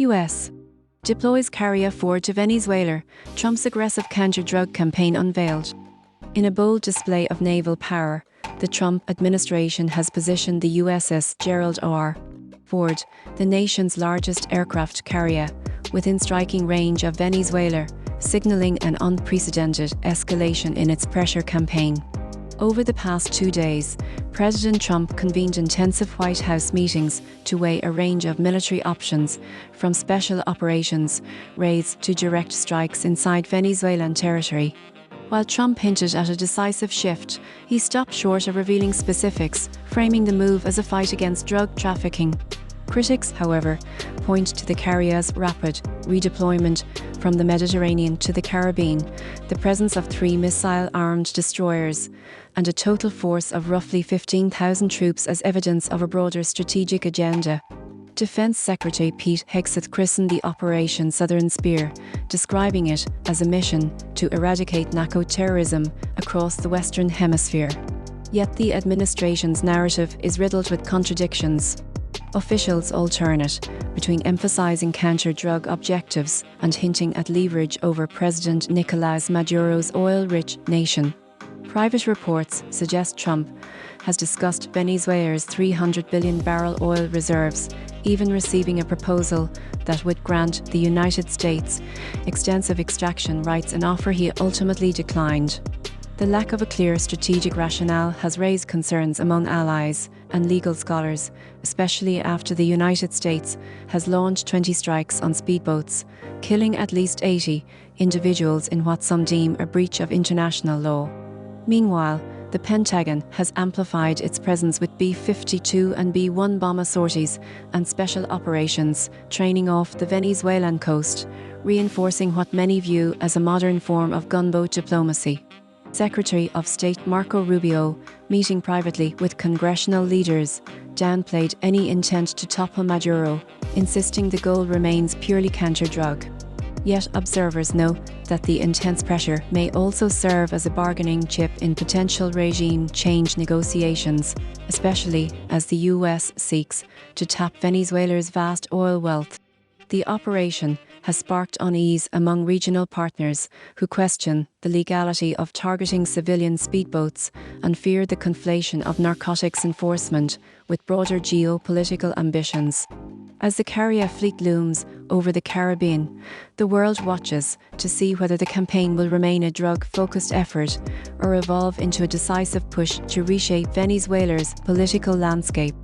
U.S. deploys carrier forward to Venezuela, Trump's aggressive counter-drug campaign unveiled. In a bold display of naval power, the Trump administration has positioned the USS Gerald R. Ford, the nation's largest aircraft carrier, within striking range of Venezuela, signaling an unprecedented escalation in its pressure campaign. Over the past 2 days, President Trump convened intensive White House meetings to weigh a range of military options, from special operations raids to direct strikes inside Venezuelan territory. While Trump hinted at a decisive shift, he stopped short of revealing specifics, framing the move as a fight against drug trafficking. Critics, however, point to the carrier's rapid redeployment from the Mediterranean to the Caribbean, the presence of 3 missile-armed destroyers, and a total force of roughly 15,000 troops as evidence of a broader strategic agenda. Defense Secretary Pete Hegseth christened the Operation Southern Spear, describing it as a mission to eradicate narco-terrorism across the Western Hemisphere. Yet the administration's narrative is riddled with contradictions. Officials alternate between emphasizing counter-drug objectives and hinting at leverage over President Nicolás Maduro's oil-rich nation. Private reports suggest Trump has discussed Venezuela's 300 billion barrel oil reserves, even receiving a proposal that would grant the United States extensive extraction rights, an offer he ultimately declined. The lack of a clear strategic rationale has raised concerns among allies and legal scholars, especially after the United States has launched 20 strikes on speedboats, killing at least 80 individuals in what some deem a breach of international law. Meanwhile, the Pentagon has amplified its presence with B-52 and B-1 bomber sorties and special operations training off the Venezuelan coast, reinforcing what many view as a modern form of gunboat diplomacy. Secretary of State Marco Rubio, meeting privately with congressional leaders, downplayed any intent to topple Maduro, insisting the goal remains purely counter-drug. Yet observers note that the intense pressure may also serve as a bargaining chip in potential regime change negotiations, especially as the US seeks to tap Venezuela's vast oil wealth. The operation has sparked unease among regional partners who question the legality of targeting civilian speedboats and fear the conflation of narcotics enforcement with broader geopolitical ambitions. As the carrier fleet looms over the Caribbean, the world watches to see whether the campaign will remain a drug-focused effort or evolve into a decisive push to reshape Venezuela's political landscape.